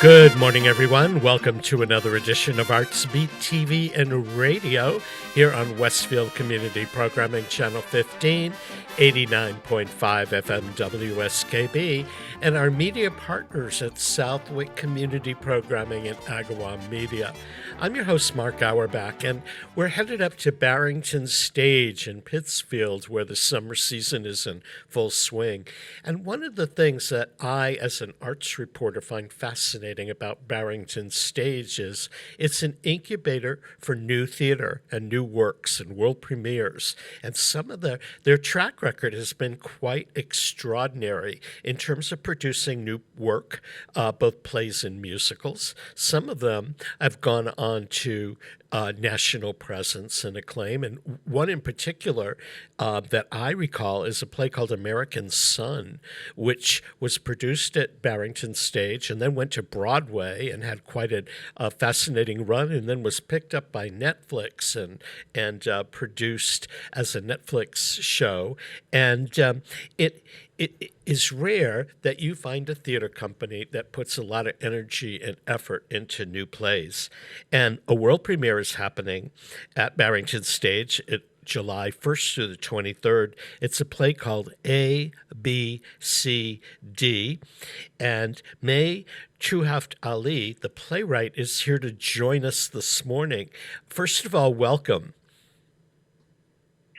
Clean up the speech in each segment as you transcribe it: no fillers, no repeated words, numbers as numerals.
Good morning, everyone. Welcome to another edition of Artsbeat TV and Radio here on Westfield Community Programming Channel 15, 89.5 FM WSKB, and our media partners at Southwick Community Programming and Agawam Media. I'm your host, Mark Auerbach, and we're headed up to Barrington Stage in Pittsfield, where the summer season is in full swing. And one of the things that I, as an arts reporter, find fascinating about Barrington Stage is it's an incubator for new theater and new works and world premieres. And some of their track record has been quite extraordinary in terms of producing new work, both plays and musicals. Some of them have gone on to national presence and acclaim. And one in particular that I recall is a play called American Son, which was produced at Barrington Stage and then went to Broadway and had quite a fascinating run, and then was picked up by Netflix and produced as a Netflix show. And it is rare that you find a theater company that puts a lot of energy and effort into new plays. And a world premiere is happening at Barrington Stage July 1st through the 23rd. It's a play called A, B, C, D. And Treuhaft-Ali, the playwright, is here to join us this morning. First of all, welcome.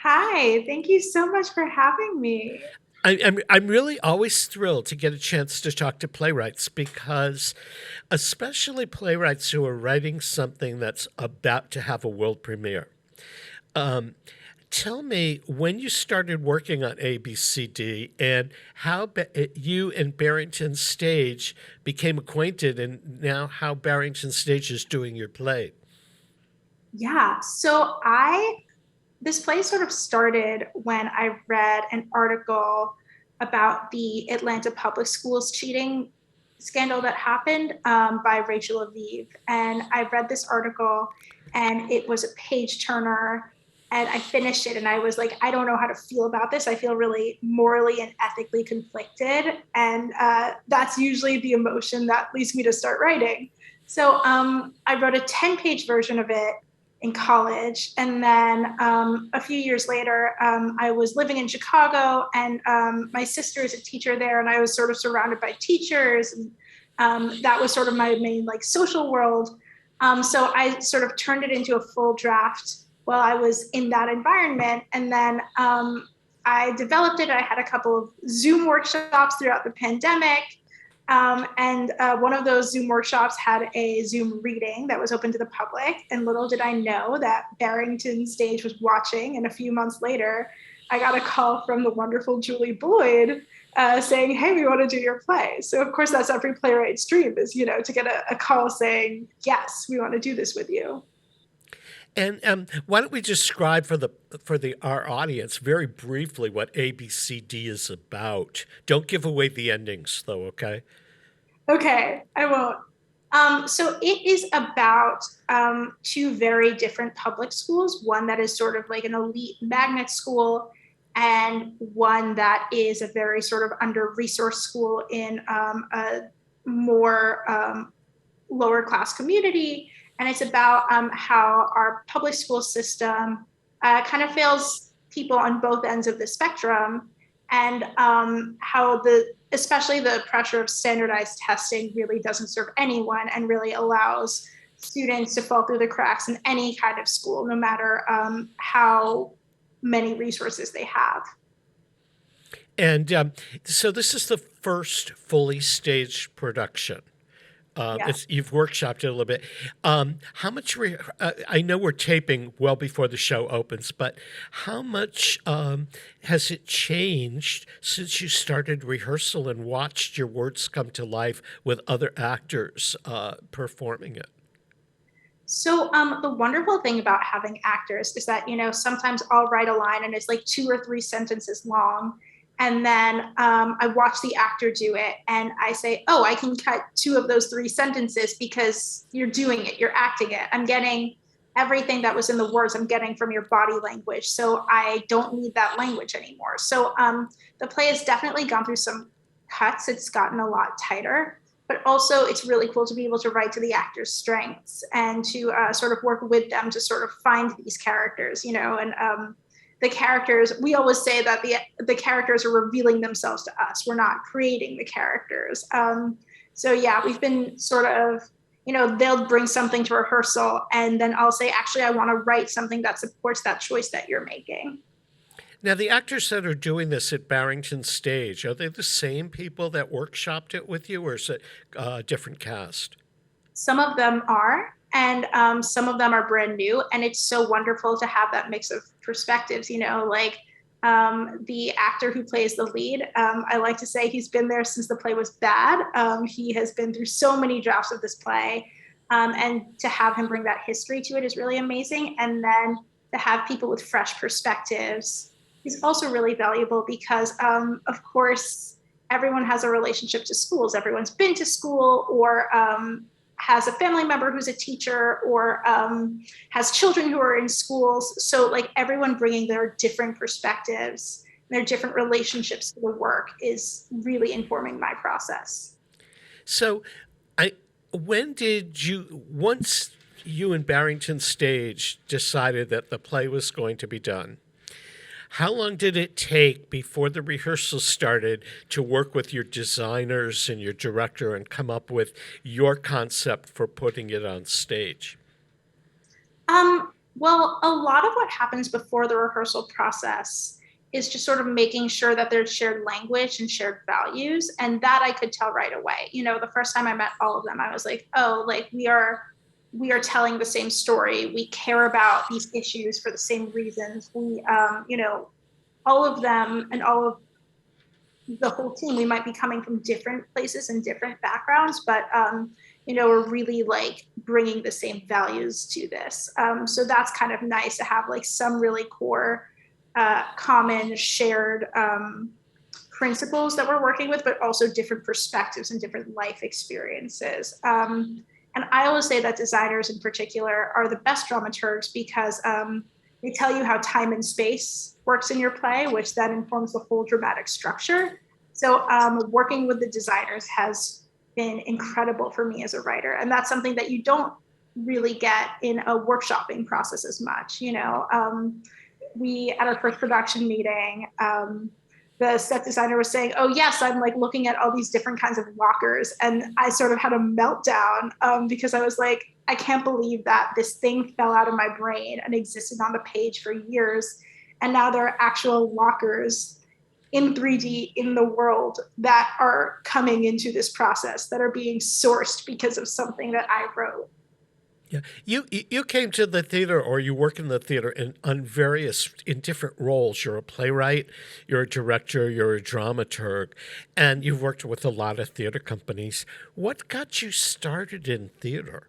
Hi, thank you so much for having me. I'm really always thrilled to get a chance to talk to playwrights, because especially playwrights who are writing something that's about to have a world premiere. Tell me when you started working on ABCD and how you and Barrington Stage became acquainted, and now how Barrington Stage is doing your play. Yeah, this play sort of started when I read an article about the Atlanta public schools cheating scandal that happened by Rachel Aviv. And I read this article, and it was a page turner, and I finished it, and I was like, I don't know how to feel about this. I feel really morally and ethically conflicted. And that's usually the emotion that leads me to start writing. So I wrote a 10-page version of it in college. And then a few years later, I was living in Chicago, and my sister is a teacher there, and I was sort of surrounded by teachers. And that was sort of my main social world. So I sort of turned it into a full draft while I was in that environment. And then I developed it. I had a couple of Zoom workshops throughout the pandemic. And one of those Zoom workshops had a Zoom reading that was open to the public. And little did I know that Barrington Stage was watching. And a few months later, I got a call from the wonderful Julie Boyd saying, hey, we want to do your play. So of course, that's every playwright's dream, is, to get a call saying, yes, we want to do this with you. And why don't we describe for our audience very briefly what ABCD is about? Don't give away the endings, though, okay? Okay, I won't. So it is about two very different public schools, one that is sort of like an elite magnet school, and one that is a very sort of under-resourced school in a more lower class community. And it's about how our public school system kind of fails people on both ends of the spectrum, and how especially the pressure of standardized testing really doesn't serve anyone and really allows students to fall through the cracks in any kind of school, no matter how many resources they have. And so this is the first fully staged production. You've workshopped it a little bit. How much, I know we're taping well before the show opens, but how much has it changed since you started rehearsal and watched your words come to life with other actors performing it? So the wonderful thing about having actors is that, sometimes I'll write a line and it's like 2 or 3 sentences long. And then I watch the actor do it, and I say, oh, I can cut 2 of those 3 sentences because you're doing it, you're acting it. I'm getting everything that was in the words, I'm getting from your body language. So I don't need that language anymore. So the play has definitely gone through some cuts. It's gotten a lot tighter. but also it's really cool to be able to write to the actors' strengths and to sort of work with them to sort of find these characters, you know, and the characters, we always say that the characters are revealing themselves to us. We're not creating the characters. So yeah, we've been sort of, you know, they'll bring something to rehearsal and then I'll say, actually, I want to write something that supports that choice that you're making. Now, the actors that are doing this at Barrington Stage, are they the same people that workshopped it with you, or is it a different cast? Some of them are, and some of them are brand new. And it's so wonderful to have that mix of perspectives, you know, like the actor who plays the lead. I like to say he's been there since the play was bad. He has been through so many drafts of this play. And to have him bring that history to it is really amazing. And then to have people with fresh perspectives is also really valuable because, of course, everyone has a relationship to schools. Everyone's been to school or has a family member who's a teacher or has children who are in schools. So like everyone bringing their different perspectives, their different relationships to the work is really informing my process. So, I when did you once you and Barrington Stage decided that the play was going to be done? How long did it take before the rehearsals started to work with your designers and your director and come up with your concept for putting it on stage? Well, a lot of what happens before the rehearsal process is just sort of making sure that there's shared language and shared values. And that I could tell right away. You know, the first time I met all of them, I was like, oh, like we are telling the same story. We care about these issues for the same reasons. We, you know, all of them and all of the whole team, we might be coming from different places and different backgrounds, but you know, we're really like bringing the same values to this. So that's kind of nice to have like some really core, common, shared principles that we're working with, but also different perspectives and different life experiences. And I always say that designers in particular are the best dramaturgs because they tell you how time and space works in your play, which then informs the whole dramatic structure. So working with the designers has been incredible for me as a writer. And that's something that you don't really get in a workshopping process as much. You know, we, at our first production meeting, the set designer was saying, oh yes, I'm like looking at all these different kinds of lockers. And I sort of had a meltdown because I was like, I can't believe that this thing fell out of my brain and existed on the page for years. And now there are actual lockers in 3D in the world that are coming into this process that are being sourced because of something that I wrote. Yeah, you came to the theater, or you work in the theater on various in different roles. You're a playwright, you're a director, you're a dramaturg, and you've worked with a lot of theater companies. What got you started in theater?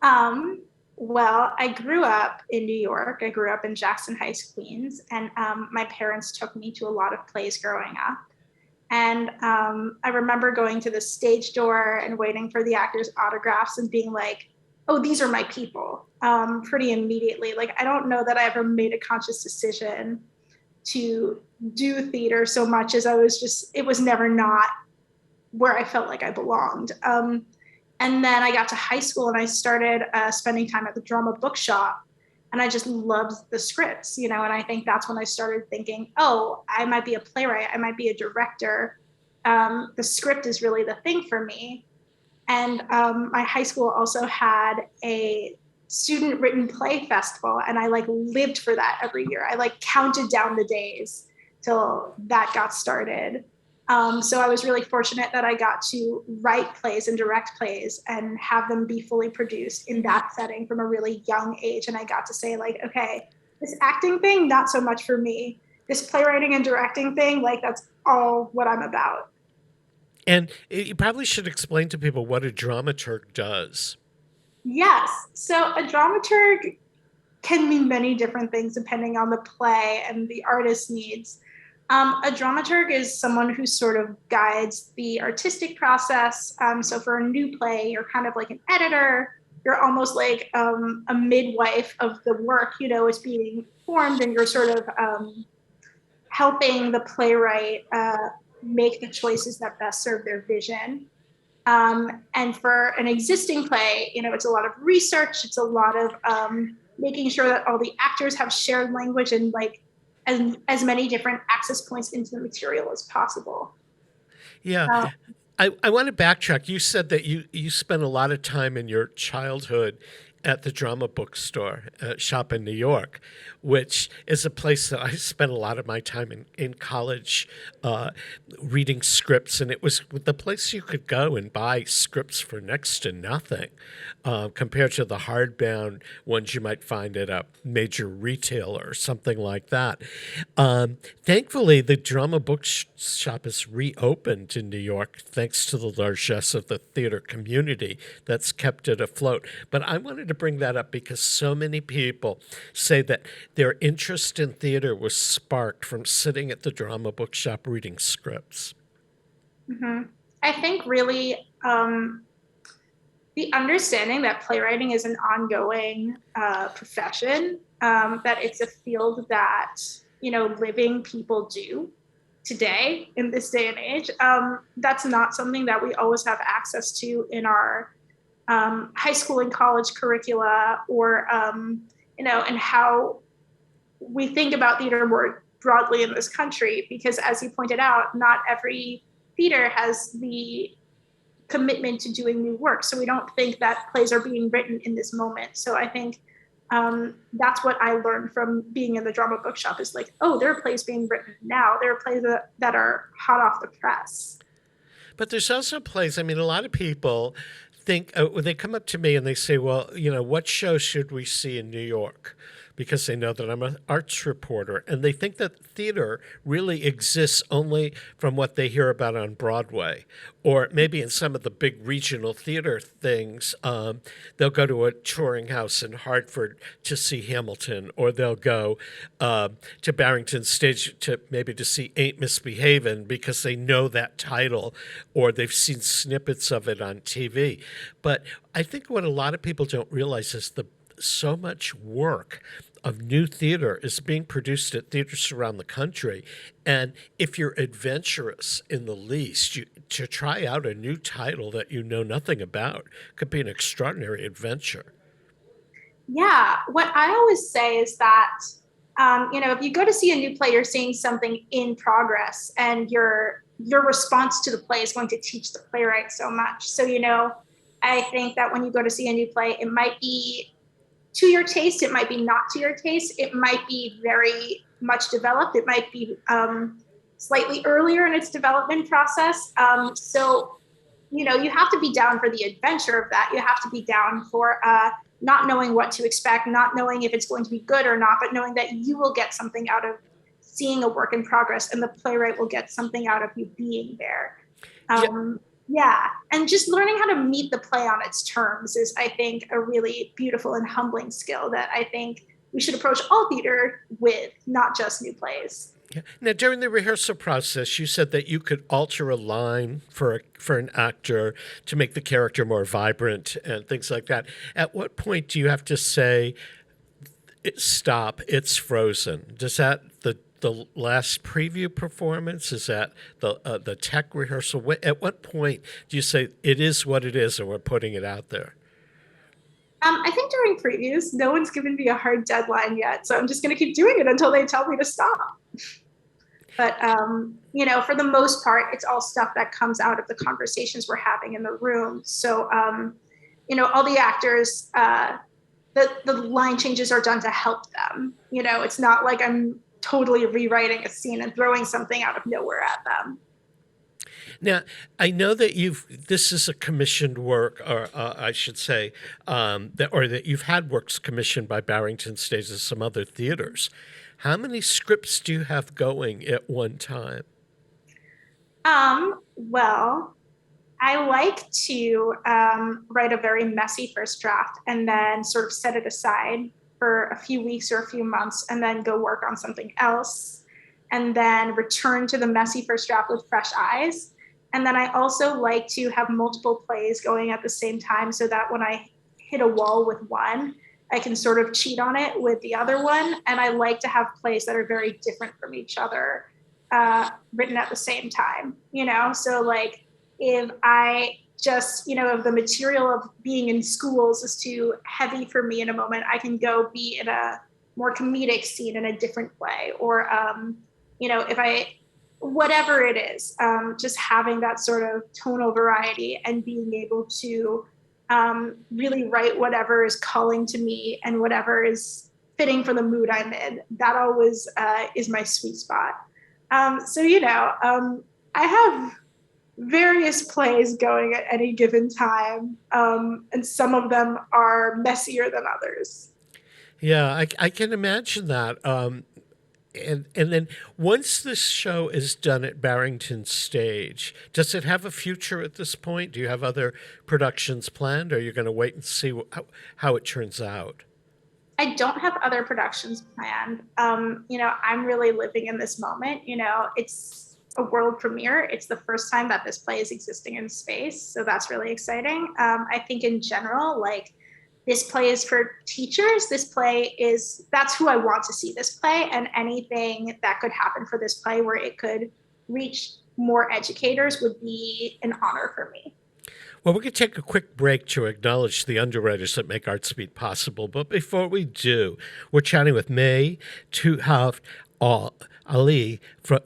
Well, I grew up in New York. I grew up in Jackson Heights, Queens, and my parents took me to a lot of plays growing up. And I remember going to the stage door and waiting for the actors' autographs and being like, oh, these are my people, pretty immediately. Like, I don't know that I ever made a conscious decision to do theater so much as I was just, it was never not where I felt like I belonged. And then I got to high school and I started spending time at the drama bookshop. And I just loved the scripts, you know, and I think that's when I started thinking, oh, I might be a playwright, I might be a director. The script is really the thing for me. And my high school also had a student written play festival, and I like lived for that every year. I like counted down the days till that got started. So I was really fortunate that I got to write plays and direct plays and have them be fully produced in that setting from a really young age. And I got to say like, okay, this acting thing, not so much for me. This playwriting and directing thing, like that's all what I'm about. And you probably should explain to people what a dramaturg does. Yes. So a dramaturg can mean many different things depending on the play and the artist's needs. A dramaturg is someone who sort of guides the artistic process. So for a new play, you're kind of like an editor. You're almost like a midwife of the work, you know, is being formed, and you're sort of helping the playwright make the choices that best serve their vision. And for an existing play, it's a lot of research. It's a lot of making sure that all the actors have shared language and like as many different access points into the material as possible. Yeah. Uh, I want to backtrack. You said that you spent a lot of time in your childhood at the drama bookstore shop in New York, which is a place that I spent a lot of my time in college uh, reading scripts. And it was the place you could go and buy scripts for next to nothing compared to the hardbound ones you might find at a major retailer or something like that. Thankfully, the drama bookshop is reopened in New York thanks to the largesse of the theater community that's kept it afloat. But I wanted to bring that up because so many people say that their interest in theater was sparked from sitting at the drama bookshop reading scripts. I think really the understanding that playwriting is an ongoing profession, that it's a field that, living people do today in this day and age. That's not something that we always have access to in our high school and college curricula, or, and how we think about theater more broadly in this country, because as you pointed out, not every theater has the commitment to doing new work. So we don't think that plays are being written in this moment. So I think that's what I learned from being in the drama bookshop is like, oh, there are plays being written now. There are plays that are hot off the press. But there's also plays, I mean, a lot of people think, when they come up to me and they say, well, what show should we see in New York? Because they know that I'm an arts reporter, and they think that theater really exists only from what they hear about on Broadway, or maybe in some of the big regional theater things. They'll go to a touring house in Hartford to see Hamilton, or they'll go to Barrington stage to see Ain't Misbehavin' because they know that title, or they've seen snippets of it on TV. But I think what a lot of people don't realize is so much work of new theater is being produced at theaters around the country. And if you're adventurous in the least, to try out a new title that you know nothing about could be an extraordinary adventure. Yeah, what I always say is that, if you go to see a new play, you're seeing something in progress, and your response to the play is going to teach the playwright so much. So, I think that when you go to see a new play, it might be to your taste, it might be not to your taste, it might be very much developed, it might be slightly earlier in its development process. So, you have to be down for the adventure of that. You have to be down for not knowing what to expect, not knowing if it's going to be good or not, but knowing that you will get something out of seeing a work in progress, and the playwright will get something out of you being there. Yeah, Yeah, and just learning how to meet the play on its terms is, I think, a really beautiful and humbling skill that I think we should approach all theater with, not just new plays. yeah. Now, during the rehearsal process, you said that you could alter a line for an actor to make the character more vibrant and things like that. At what point do you have to say, stop, it's frozen? Does that the last preview performance? Is that the tech rehearsal? At what point do you say it is what it is and we're putting it out there? I think during previews, no one's given me a hard deadline yet, so I'm just going to keep doing it until they tell me to stop. But for the most part, it's all stuff that comes out of the conversations we're having in the room. So all the actors, the line changes are done to help them. It's not like I'm totally rewriting a scene and throwing something out of nowhere at them. Now, I know that this is a commissioned work, or I should say, that you've had works commissioned by Barrington Stage and some other theaters. How many scripts do you have going at one time? Well, I like to write a very messy first draft and then sort of set it aside for a few weeks or a few months, and then go work on something else, and then return to the messy first draft with fresh eyes. And then I also like to have multiple plays going at the same time, so that when I hit a wall with one, I can sort of cheat on it with the other one. And I like to have plays that are very different from each other. written at the same time, So like if I just, if the material of being in schools is too heavy for me in a moment, I can go be in a more comedic scene in a different play. Or, if whatever it is, just having that sort of tonal variety and being able to really write whatever is calling to me and whatever is fitting for the mood I'm in. That always is my sweet spot. I have various plays going at any given time, and some of them are messier than others. Yeah, I can imagine that. And then once this show is done at Barrington Stage, does it have a future at this point? Do you have other productions planned, or are you going to wait and see how it turns out? I don't have other productions planned. I'm really living in this moment. It's a world premiere. It's the first time that this play is existing in space. So that's really exciting. I think in general, like, this play is for teachers. That's who I want to see this play, and anything that could happen for this play where it could reach more educators would be an honor for me. Well, we're going to take a quick break to acknowledge the underwriters that make Artsbeat possible. But before we do, we're chatting with May Treuhaft-Ali,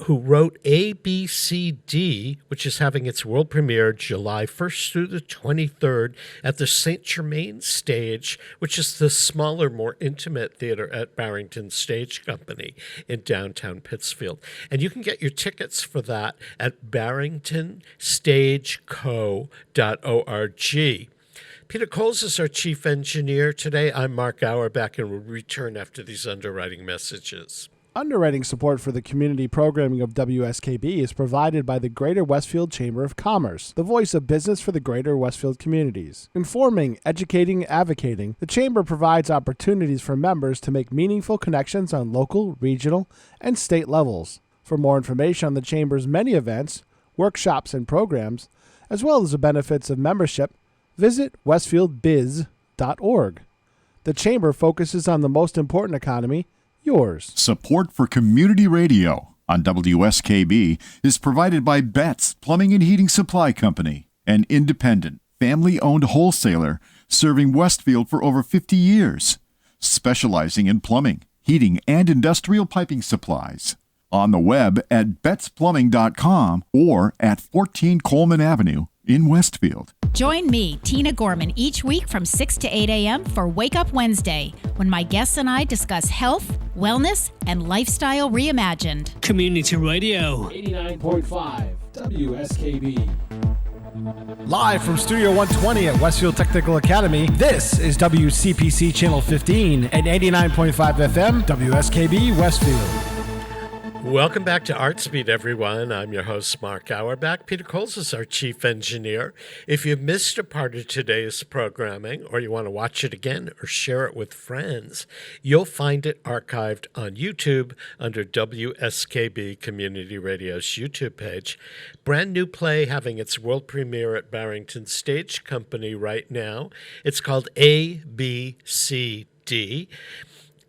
who wrote ABCD, which is having its world premiere July 1st through the 23rd at the St. Germain Stage, which is the smaller, more intimate theater at Barrington Stage Company in downtown Pittsfield. And you can get your tickets for that at barringtonstageco.org. Peter Coles is our chief engineer today. I'm Mark Auerbach, and we'll return after these underwriting messages. Underwriting support for the community programming of WSKB is provided by the Greater Westfield Chamber of Commerce, the voice of business for the Greater Westfield communities. Informing, educating, advocating, the Chamber provides opportunities for members to make meaningful connections on local, regional, and state levels. For more information on the Chamber's many events, workshops, and programs, as well as the benefits of membership, visit westfieldbiz.org. The Chamber focuses on the most important economy, yours. Support for community radio on WSKB is provided by Betts Plumbing and Heating Supply Company, an independent, family-owned wholesaler serving Westfield for over 50 years, specializing in plumbing, heating, and industrial piping supplies. On the web at bettsplumbing.com or at 14 Coleman Avenue in Westfield. Join me, Tina Gorman, each week from 6 to 8 a.m. for Wake Up Wednesday, when my guests and I discuss health, wellness, and lifestyle reimagined. Community Radio. 89.5 WSKB. Live from Studio 120 at Westfield Technical Academy, this is WCPC Channel 15 and 89.5 FM WSKB Westfield. Welcome back to Artsbeat, everyone. I'm your host, Mark Auerbach. Peter Coles is our chief engineer. If you missed a part of today's programming, or you want to watch it again or share it with friends, you'll find it archived on YouTube under WSKB Community Radio's YouTube page. Brand new play having its world premiere at Barrington Stage Company right now. It's called ABCD.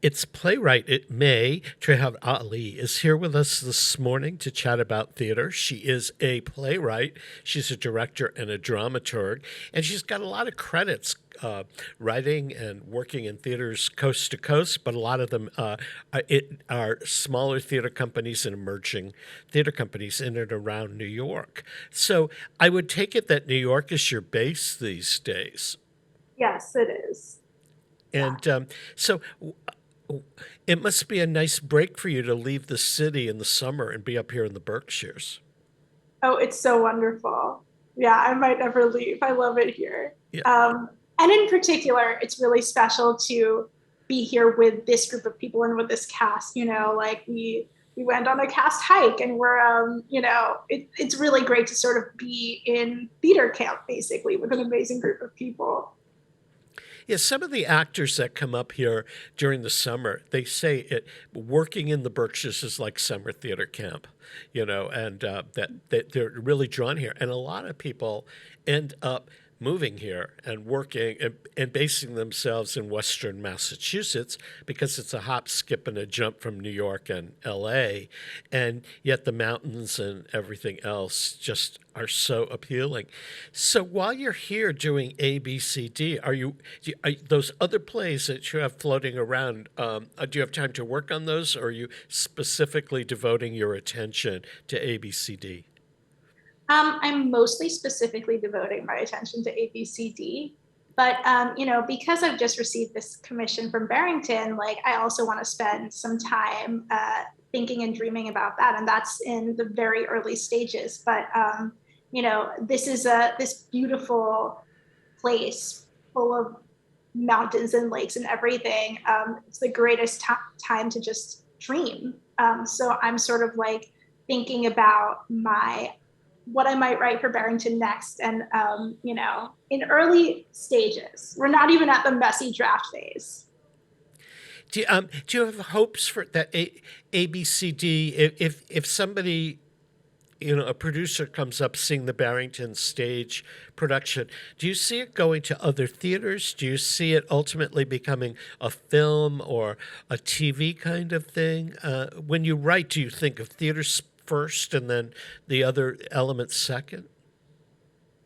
Its playwright, May Treuhaft-Ali, is here with us this morning to chat about theater. She is a playwright. She's a director and a dramaturg, and she's got a lot of credits writing and working in theaters coast to coast, but a lot of them are smaller theater companies and emerging theater companies in and around New York. So I would take it that New York is your base these days. Yes, it is. And so it must be a nice break for you to leave the city in the summer and be up here in the Berkshires. Oh, it's so wonderful. Yeah, I might never leave. I love it here. Yeah. And in particular, it's really special to be here with this group of people and with this cast. Like we went on a cast hike, and we're, it's really great to sort of be in theater camp, basically, with an amazing group of people. Yeah, some of the actors that come up here during the summer, they say working in the Berkshires is like summer theater camp, and that they're really drawn here. And a lot of people end up moving here and working and basing themselves in Western Massachusetts because it's a hop, skip, and a jump from New York and LA. And yet the mountains and everything else just are so appealing. So while you're here doing ABCD, are those other plays that you have floating around, do you have time to work on those, or are you specifically devoting your attention to ABCD? I'm mostly specifically devoting my attention to ABCD, but because I've just received this commission from Barrington, like I also want to spend some time thinking and dreaming about that, and that's in the very early stages. But this is this beautiful place full of mountains and lakes and everything. It's the greatest time to just dream. So I'm sort of like thinking about what I might write for Barrington next. And, in early stages, we're not even at the messy draft phase. Do you have hopes for that ABCD? If somebody, a producer comes up seeing the Barrington stage production, do you see it going to other theaters? Do you see it ultimately becoming a film or a TV kind of thing? When you write, do you think of theaters first and then the other elements second?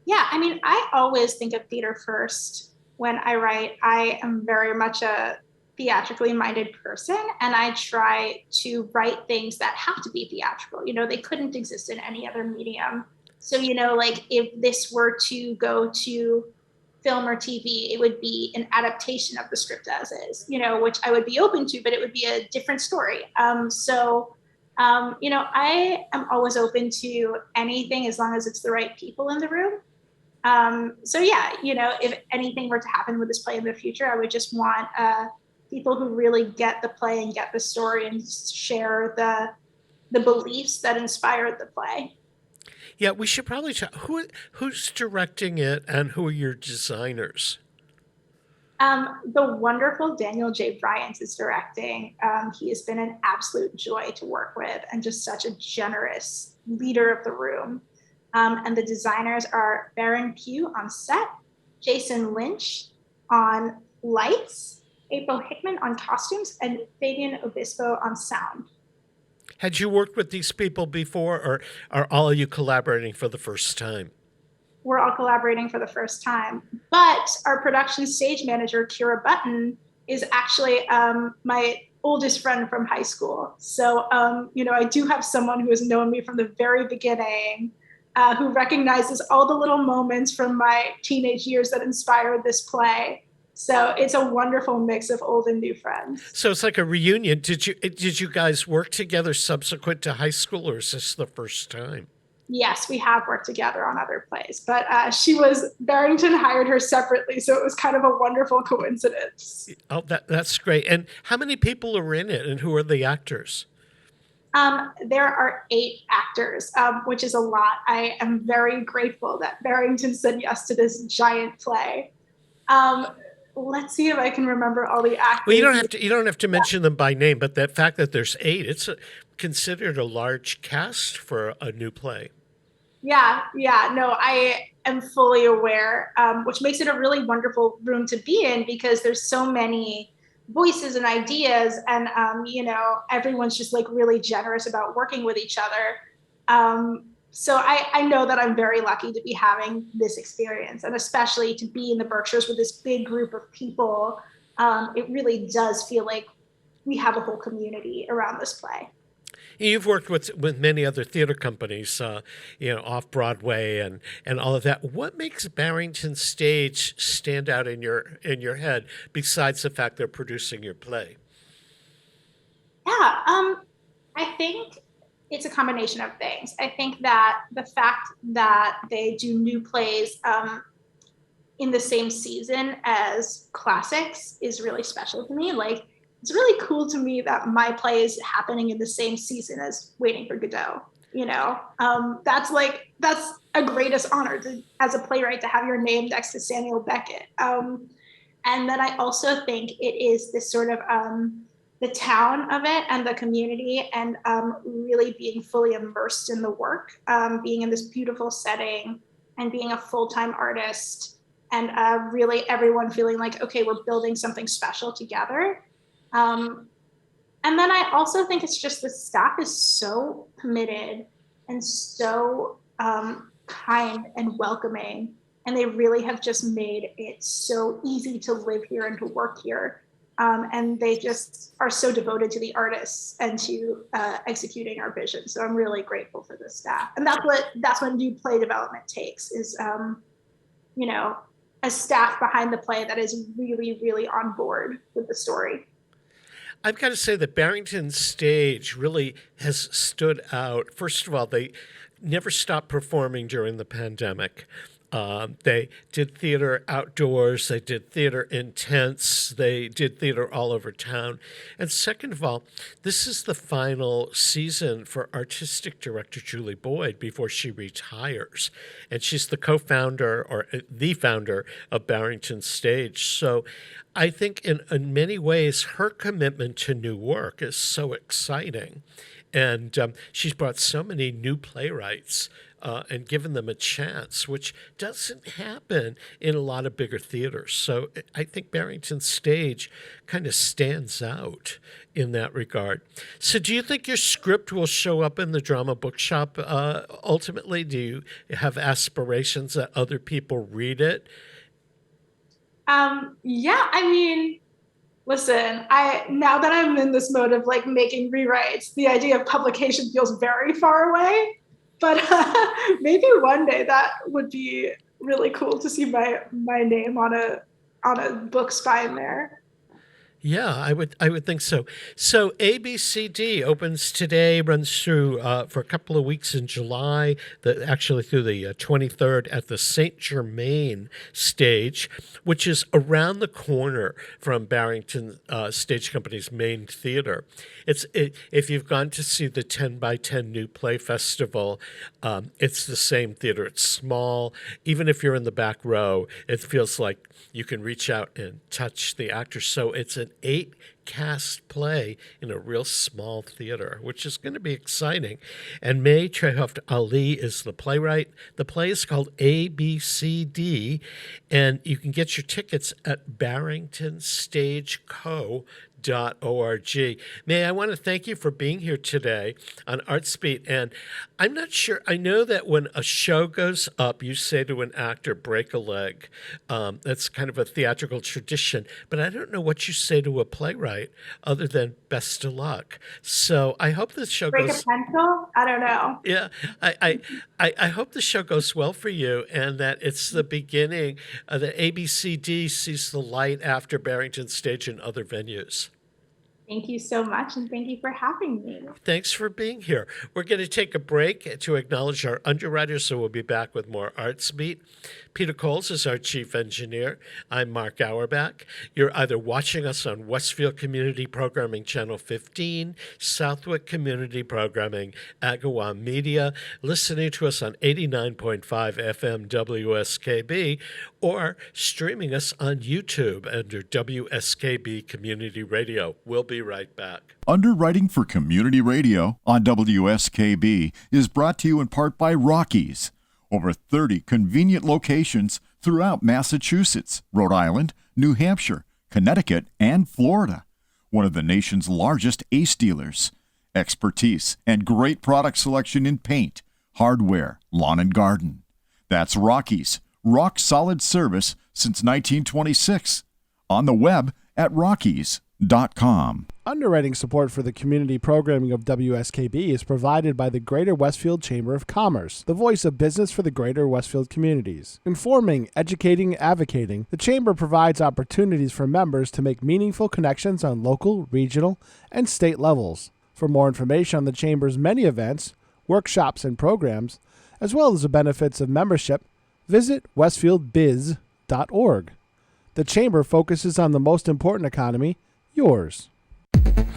Yeah, I mean, I always think of theater first when I write. I am very much a theatrically minded person, and I try to write things that have to be theatrical. They couldn't exist in any other medium. So, like if this were to go to film or TV, it would be an adaptation of the script as is, which I would be open to, but it would be a different story. I am always open to anything as long as it's the right people in the room. If anything were to happen with this play in the future, I would just want people who really get the play and get the story and share the beliefs that inspired the play. Yeah, we should probably talk. Who's directing it and who are your designers? The wonderful Daniel J. Bryant is directing. He has been an absolute joy to work with and just such a generous leader of the room. And the designers are Baron Pugh on set, Jason Lynch on lights, April Hickman on costumes, and Fabian Obispo on sound. Had you worked with these people before, or are all of you collaborating for the first time? We're all collaborating for the first time. But our production stage manager, Kira Button, is actually my oldest friend from high school. So, I do have someone who has known me from the very beginning, who recognizes all the little moments from my teenage years that inspired this play. So it's a wonderful mix of old and new friends. So it's like a reunion. Did you guys work together subsequent to high school, or is this the first time? Yes, we have worked together on other plays, but Barrington hired her separately, so it was kind of a wonderful coincidence. Oh, that's great. And how many people are in it, and who are the actors? There are 8 actors, which is a lot. I am very grateful that Barrington said yes to this giant play. Let's see if I can remember all the actors. Well, you don't have to mention them by name, but the fact that there's 8, it's considered a large cast for a new play. Yeah, no, I am fully aware, which makes it a really wonderful room to be in because there's so many voices and ideas, and everyone's just like really generous about working with each other. So I know that I'm very lucky to be having this experience, and especially to be in the Berkshires with this big group of people. It really does feel like we have a whole community around this play. You've worked with many other theater companies, off Broadway and all of that. What makes Barrington Stage stand out in your head, besides the fact they're producing your play? Yeah, I think it's a combination of things. I think that the fact that they do new plays in the same season as classics is really special to me. Like, it's really cool to me that my play is happening in the same season as Waiting for Godot. That's a greatest honor as a playwright to have your name next to Samuel Beckett. And then I also think it is this sort of the town of it and the community, and really being fully immersed in the work, being in this beautiful setting and being a full-time artist and really everyone feeling like, okay, we're building something special together. And then I also think it's just the staff is so committed and so kind and welcoming. And they really have just made it so easy to live here and to work here. And they just are so devoted to the artists and to executing our vision. So I'm really grateful for the staff. And that's what new play development takes is, a staff behind the play that is really, really on board with the story. I've got to say that Barrington Stage really has stood out. First of all, they never stopped performing during the pandemic. They did theater outdoors. They did theater in tents. They did theater all over town. And second of all, this is the final season for artistic director Julie Boyd before she retires. And she's the co-founder or the founder of Barrington Stage. So I think in many ways, her commitment to new work is so exciting. And she's brought so many new playwrights and given them a chance, which doesn't happen in a lot of bigger theaters. So I think Barrington Stage kind of stands out in that regard. So do you think your script will show up in the drama bookshop ultimately? Do you have aspirations that other people read it? Yeah, I mean, listen, now that I'm in this mode of like making rewrites, the idea of publication feels very far away. But maybe one day that would be really cool to see my name on a book spine there. Yeah, I would think so. So ABCD opens today, runs through for a couple of weeks in July, actually through the 23rd at the St. Germain stage, which is around the corner from Barrington Stage Company's main theater. If you've gone to see the 10 by 10 New Play Festival, it's the same theater. It's small. Even if you're in the back row, it feels like you can reach out and touch the actors. So it's an 8-cast play in a real small theater, which is going to be exciting. And May Treuhaft-Ali is the playwright. The play is called ABCD, and you can get your tickets at barringtonstageco.org. May, I want to thank you for being here today on Artsbeat. And I'm not sure, I know that when a show goes up, you say to an actor, break a leg. That's kind of a theatrical tradition, but I don't know what you say to a playwright other than best of luck. So I hope the show break a pencil? I don't know. Yeah, I hope the show goes well for you and that it's the beginning. The ABCD sees the light after Barrington Stage and other venues. Thank you so much, and thank you for having me. Thanks for being here. We're going to take a break to acknowledge our underwriters, so we'll be back with more Artsbeat. Peter Coles is our chief engineer. I'm Mark Auerbach. You're either watching us on Westfield Community Programming Channel 15, Southwick Community Programming, Agawam Media, listening to us on 89.5 FM WSKB, or streaming us on YouTube under WSKB Community Radio. We'll be right back. Underwriting for Community Radio on WSKB is brought to you in part by Rockies. Over 30 convenient locations throughout Massachusetts, Rhode Island, New Hampshire, Connecticut, and Florida. One of the nation's largest ACE dealers. Expertise and great product selection in paint, hardware, lawn and garden. That's Rockies. Rock solid service since 1926. On the web at rockies.com. Underwriting support for the community programming of WSKB is provided by the Greater Westfield Chamber of Commerce, the voice of business for the Greater Westfield communities. Informing, educating, advocating, the Chamber provides opportunities for members to make meaningful connections on local, regional, and state levels. For more information on the Chamber's many events, workshops, and programs, as well as the benefits of membership, visit westfieldbiz.org. The Chamber focuses on the most important economy, yours.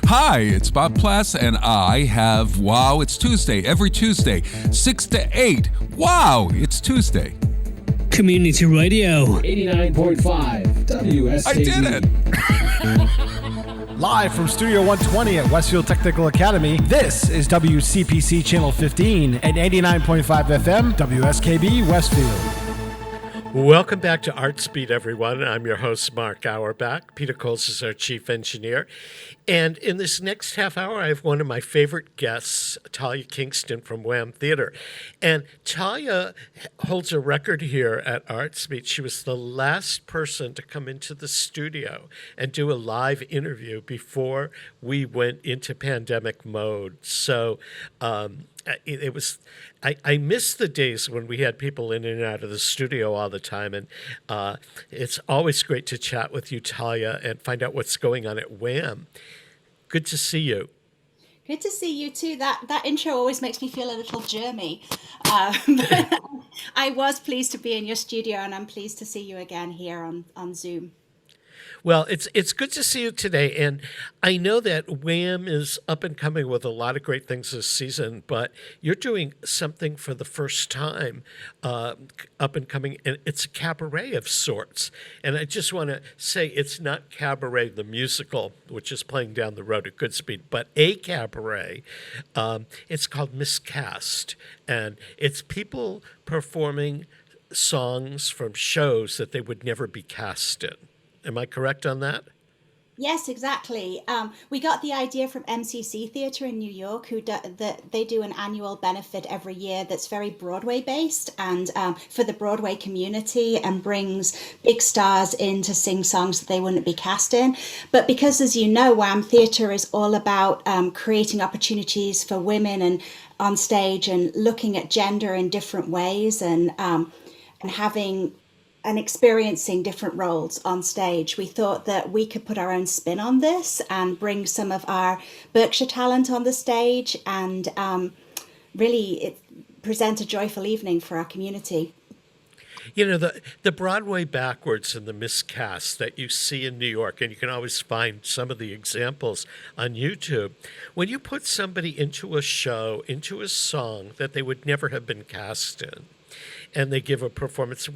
Hi, it's Bob Plass, and I have Wow, It's Tuesday, every Tuesday, 6 to 8. Wow, it's Tuesday. Community Radio 89.5 WSKB. I did it! Live from Studio 120 at Westfield Technical Academy, this is WCPC Channel 15 at 89.5 FM WSKB Westfield. Welcome back to Artsbeat, everyone. I'm your host, Mark Auerbach. Peter Coles is our chief engineer. And in this next half hour, I have one of my favorite guests, Talya Kingston from Wham Theater. And Talya holds a record here at Artsbeat. She was the last person to come into the studio and do a live interview before we went into pandemic mode. So it was, I miss the days when we had people in and out of the studio all the time. And it's always great to chat with you, Talya, and find out what's going on at Wham. Good to see you. Good to see you too. That intro always makes me feel a little germy. I was pleased to be in your studio, and I'm pleased to see you again here on Zoom. Well, it's good to see you today, and I know that Wham is up and coming with a lot of great things this season, but you're doing something for the first time up and coming, and it's a cabaret of sorts. And I just want to say it's not Cabaret the musical, which is playing down the road at good speed, but a cabaret. It's called Miscast, and it's people performing songs from shows that they would never be cast in. Am I correct on that? Yes, exactly. We got the idea from MCC Theatre in New York, they do an annual benefit every year that's very Broadway based and for the Broadway community, and brings big stars in to sing songs that they wouldn't be cast in. But because, as you know, Wham Theatre is all about creating opportunities for women and on stage, and looking at gender in different ways, and having and experiencing different roles on stage, we thought that we could put our own spin on this and bring some of our Berkshire talent on the stage, and really present a joyful evening for our community. You know, the Broadway backwards and the miscast that you see in New York, and you can always find some of the examples on YouTube, when you put somebody into a show, into a song that they would never have been cast in, and they give a performance.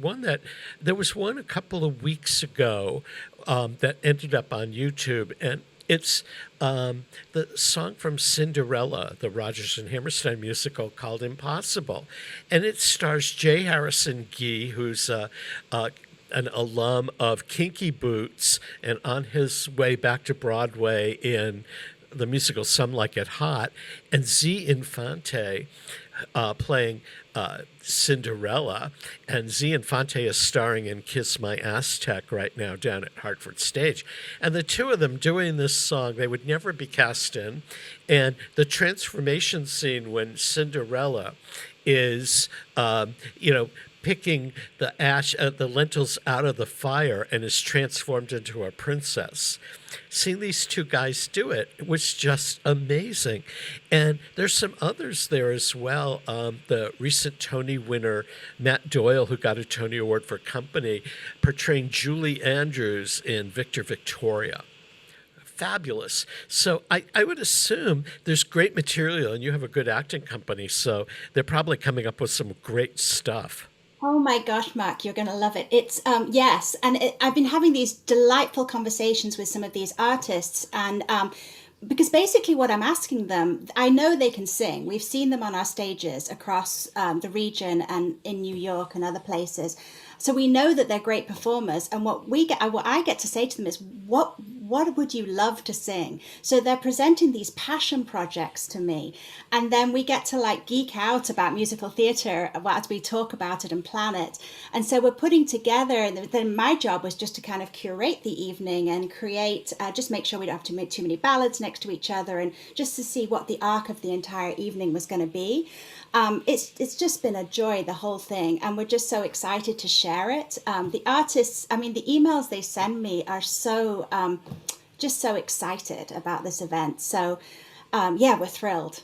There was one a couple of weeks ago that ended up on YouTube, and it's the song from Cinderella, the Rodgers and Hammerstein musical, called Impossible. And it stars J. Harrison Ghee, who's an alum of Kinky Boots, and on his way back to Broadway in the musical Some Like It Hot, and Z. Infante playing Cinderella, and Z. Infante is starring in Kiss My Aztec right now down at Hartford Stage. And the two of them doing this song, they would never be cast in. And the transformation scene when Cinderella is, picking the lentils out of the fire and is transformed into a princess. Seeing these two guys do it was just amazing. And there's some others there as well. The recent Tony winner, Matt Doyle, who got a Tony Award for Company, portraying Julie Andrews in Victor Victoria. Fabulous. So I would assume there's great material, and you have a good acting company, so they're probably coming up with some great stuff. Oh my gosh, Mark, you're going to love it. It's, yes. And I've been having these delightful conversations with some of these artists, and because basically what I'm asking them, I know they can sing. We've seen them on our stages across the region and in New York and other places. So we know that they're great performers. And what I get to say to them is, what would you love to sing? So they're presenting these passion projects to me. And then we get to geek out about musical theatre as we talk about it and plan it. And so we're putting together, and then my job was just to kind of curate the evening and create, just make sure we don't have to make too many ballads next to each other, and just to see what the arc of the entire evening was going to be. It's just been a joy, the whole thing, and we're just so excited to share it. The artists, the emails they send me are so just so excited about this event. So we're thrilled.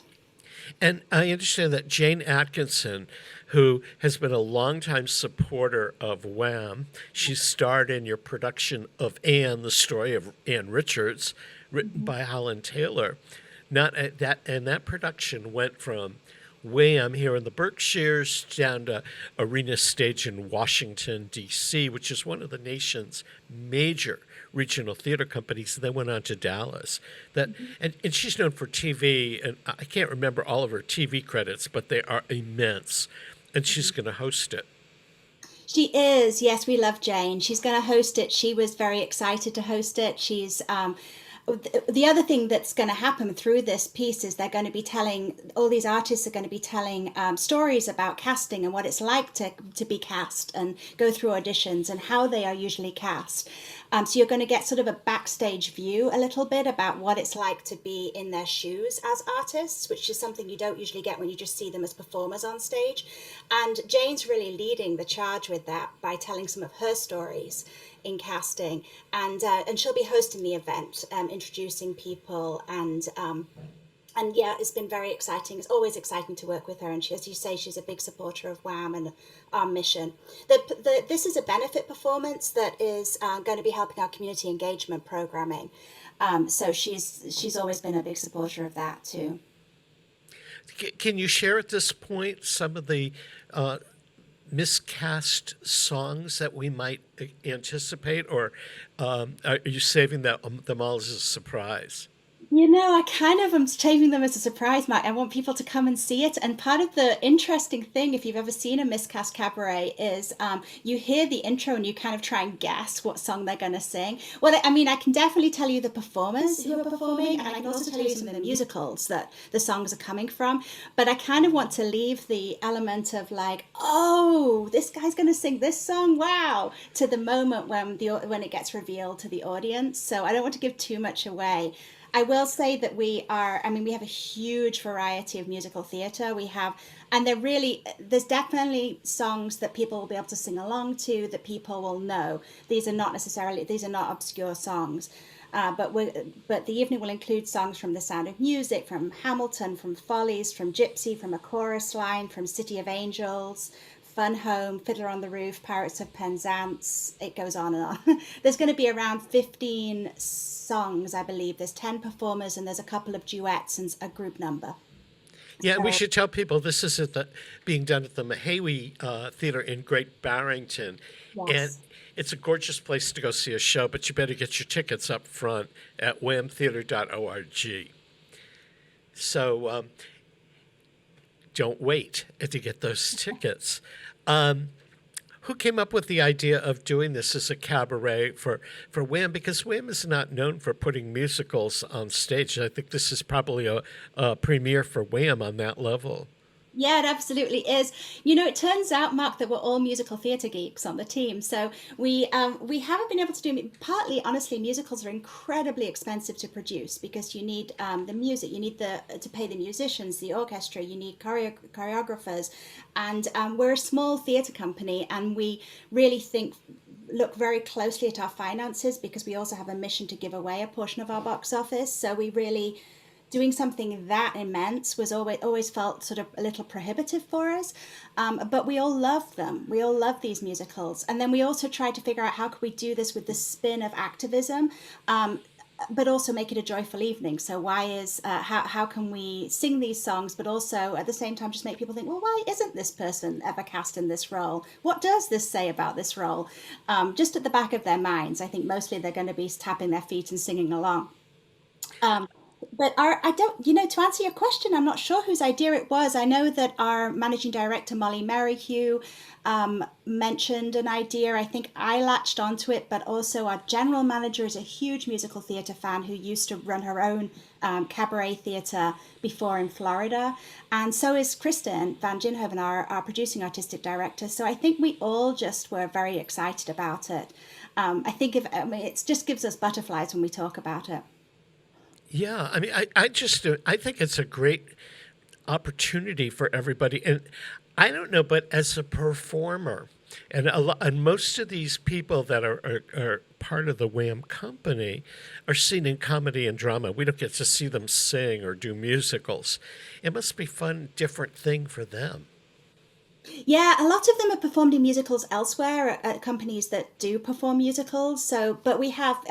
And I understand that Jane Atkinson, who has been a longtime supporter of Wham, she starred in your production of Anne, the story of Anne Richards, written by Holland Taylor. That production went from Wham here in the Berkshires down to Arena Stage in Washington, D.C., which is one of the nation's major regional theater companies. Then went on to Dallas. And she's known for TV, and I can't remember all of her TV credits, but they are immense. And she's going to host it. She is. Yes, we love Jane. She's going to host it. She was very excited to host it. The other thing that's going to happen through this piece is they're going to be telling, all these artists are going to be telling stories about casting and what it's like to be cast and go through auditions and how they are usually cast. So you're going to get sort of a backstage view a little bit about what it's like to be in their shoes as artists, which is something you don't usually get when you just see them as performers on stage. And Jane's really leading the charge with that by telling some of her stories in casting, and she'll be hosting the event, introducing people, and yeah, it's been very exciting. It's always exciting to work with her, and she, as you say, she's a big supporter of WHAM and our mission. This is a benefit performance that is going to be helping our community engagement programming. So she's always been a big supporter of that too. Can you share at this point some of the miscast songs that we might anticipate, or are you saving them all as a surprise? You know, I kind of am saving them as a surprise, Matt. I want people to come and see it. And part of the interesting thing, if you've ever seen a miscast cabaret, is you hear the intro and you kind of try and guess what song they're going to sing. Well, I mean, I can definitely tell you the performers who are performing, and I can also tell you some of the musicals that the songs are coming from. But I kind of want to leave the element of like, oh, this guy's going to sing this song, wow, to the moment when it gets revealed to the audience. So I don't want to give too much away. I will say that we have a huge variety of musical theatre. And there's definitely songs that people will be able to sing along to, that people will know. These are not obscure songs. But the evening will include songs from The Sound of Music, from Hamilton, from Follies, from Gypsy, from A Chorus Line, from City of Angels, Fun Home, Fiddler on the Roof, Pirates of Penzance. It goes on and on. There's going to be around 15 songs, I believe. There's 10 performers, and there's a couple of duets and a group number. Yeah, we should tell people this is being done at the Mahawi Theater in Great Barrington. Yes. And it's a gorgeous place to go see a show, but you better get your tickets up front at whamtheater.org. So don't wait to get those tickets. Who came up with the idea of doing this as a cabaret for Wham? Because Wham is not known for putting musicals on stage. I think this is probably a premiere for Wham on that level. Yeah, it absolutely is. You know, it turns out, Mark, that we're all musical theatre geeks on the team. So we haven't been able to do, partly, honestly, musicals are incredibly expensive to produce because you need the music, you need to pay the musicians, the orchestra, you need choreographers. And we're a small theatre company, and we really look very closely at our finances because we also have a mission to give away a portion of our box office. So we really... doing something that immense was always felt sort of a little prohibitive for us, but we all love them. We all love these musicals, and then we also tried to figure out how could we do this with the spin of activism, but also make it a joyful evening. So how can we sing these songs, but also at the same time just make people think, well, why isn't this person ever cast in this role? What does this say about this role? Just at the back of their minds, I think mostly they're going to be tapping their feet and singing along. But to answer your question, I'm not sure whose idea it was. I know that our managing director, Molly Merrihew, mentioned an idea. I think I latched onto it, but also our general manager is a huge musical theatre fan who used to run her own cabaret theatre before in Florida. And so is Kristen Van Ginhoven, our producing artistic director. So I think we all just were very excited about it. It just gives us butterflies when we talk about it. Yeah, I mean, I think it's a great opportunity for everybody. And I don't know, but as a performer, and most of these people that are part of the Wham company are seen in comedy and drama. We don't get to see them sing or do musicals. It must be a fun, different thing for them. Yeah, a lot of them have performed in musicals elsewhere at companies that do perform musicals. So, but we have,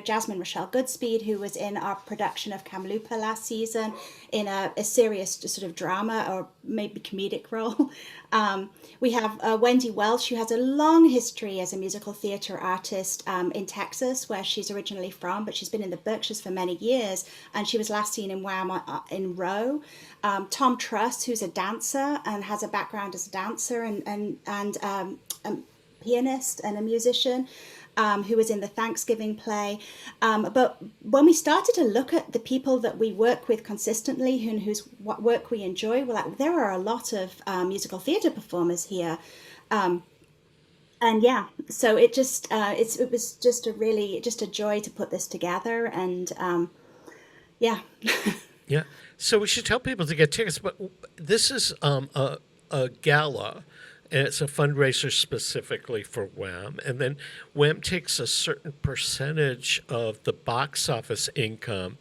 Jasmine Rochelle Goodspeed, who was in our production of Kamloopa last season in a serious sort of drama or maybe comedic role. We have Wendy Welch, who has a long history as a musical theatre artist in Texas, where she's originally from, but she's been in the Berkshires for many years, and she was last seen in Wham in Row. Tom Truss, who's a dancer and has a background as a dancer, and pianist and a musician who was in the Thanksgiving play. But when we started to look at the people that we work with consistently and whose work we enjoy, we're like, there are a lot of musical theatre performers here. And yeah, so it just it was just a joy to put this together, and yeah. Yeah. So we should tell people to get tickets, but this is a gala, and it's a fundraiser specifically for WHAM. And then WHAM takes a certain percentage of the box office income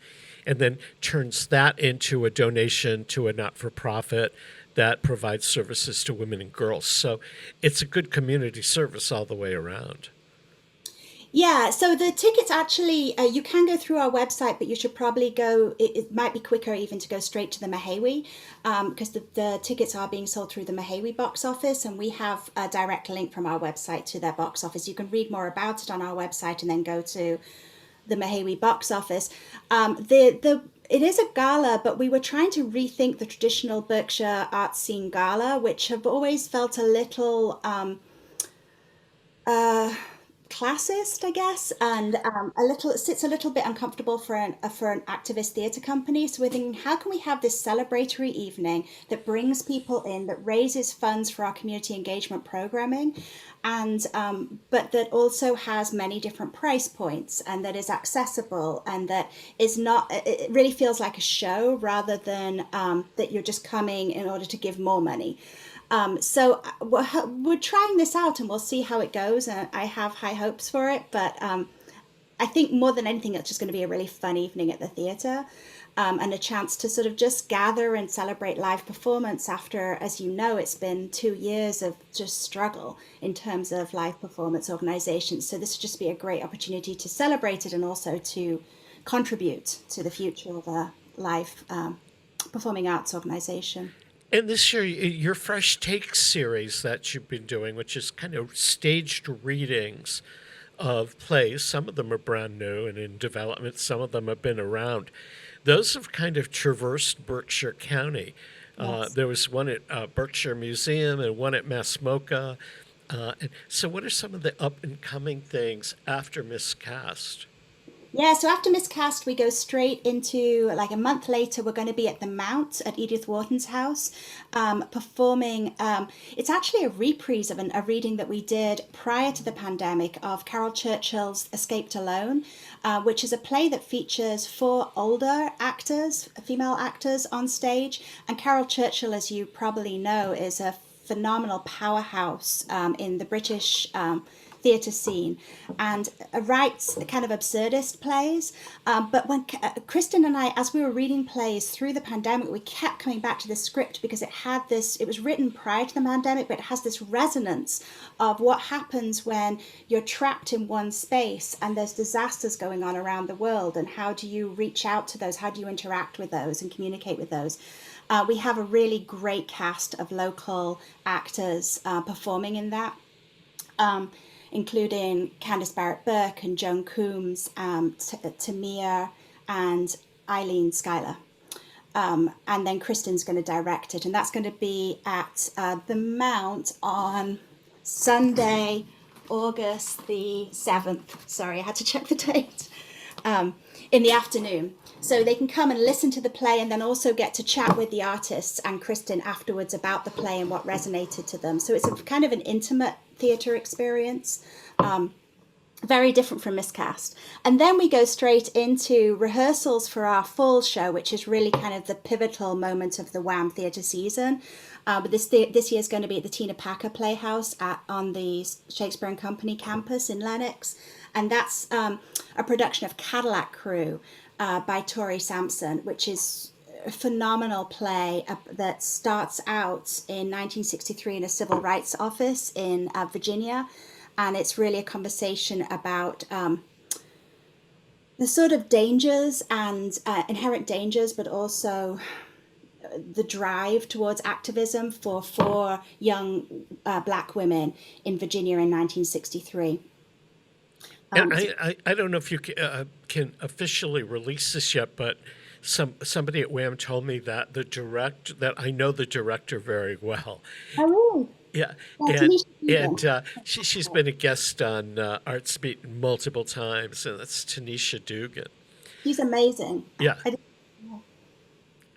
and then turns that into a donation to a not-for-profit that provides services to women and girls. So it's a good community service all the way around. Yeah, so the tickets actually, you can go through our website, but you should probably go, it might be quicker even to go straight to the Mahawi, because the tickets are being sold through the Mahawi box office, and we have a direct link from our website to their box office. You can read more about it on our website and then go to the Mahawi box office. It is a gala, but we were trying to rethink the traditional Berkshire art scene gala, which have always felt a little classist, I guess, and it sits a little bit uncomfortable for an activist theatre company. So we're thinking, how can we have this celebratory evening that brings people in, that raises funds for our community engagement programming, and but that also has many different price points, and that is accessible, and that is not, it really feels like a show rather than that you're just coming in order to give more money. So we're trying this out, and we'll see how it goes. I have high hopes for it, but I think more than anything, it's just going to be a really fun evening at the theatre, and a chance to sort of just gather and celebrate live performance after, as you know, it's been 2 years of just struggle in terms of live performance organisations. So this would just be a great opportunity to celebrate it and also to contribute to the future of a live performing arts organisation. And this year, your Fresh Takes series that you've been doing, which is kind of staged readings of plays, some of them are brand new and in development, some of them have been around. Those have kind of traversed Berkshire County. Yes. There was one at Berkshire Museum and one at Masmoka. So what are some of the up-and-coming things after Miscast? Yeah, so after Miscast, we go straight into, like a month later, we're going to be at the Mount at Edith Wharton's house, performing, it's actually a reprise of a reading that we did prior to the pandemic of Carol Churchill's Escaped Alone, which is a play that features 4 older actors, female actors on stage. And Carol Churchill, as you probably know, is a phenomenal powerhouse in the British theatre scene, and writes kind of absurdist plays. But when Kristen and I, as we were reading plays through the pandemic, we kept coming back to this script because it was written prior to the pandemic, but it has this resonance of what happens when you're trapped in one space and there's disasters going on around the world, and how do you reach out to those, how do you interact with those and communicate with those. We have a really great cast of local actors performing in that, including Candice Barrett-Burke and Joan Coombs, Tamir and Eileen Schuyler. And then Kristen's going to direct it. And that's going to be at the Mount on Sunday, August the 7th. Sorry, I had to check the date. In the afternoon. So they can come and listen to the play and then also get to chat with the artists and Kristen afterwards about the play and what resonated to them. So it's a kind of an intimate theatre experience, very different from Miscast. And then we go straight into rehearsals for our fall show, which is really kind of the pivotal moment of the WHAM theatre season. But this year is going to be at the Tina Packer Playhouse on the Shakespeare and Company campus in Lenox. And that's a production of Cadillac Crew by Tori Sampson, which is a phenomenal play that starts out in 1963 in a civil rights office in Virginia. And it's really a conversation about the sort of dangers and inherent dangers, but also the drive towards activism for 4 young Black women in Virginia in 1963. And I don't know if you can officially release this yet, but somebody at WHAM told me that that I know the director very well. Oh, really? Yeah, Yeah, and Tanisha Dugan. she's been a guest on Artsbeat multiple times, and that's Tanisha Dugan. She's amazing. Yeah, I,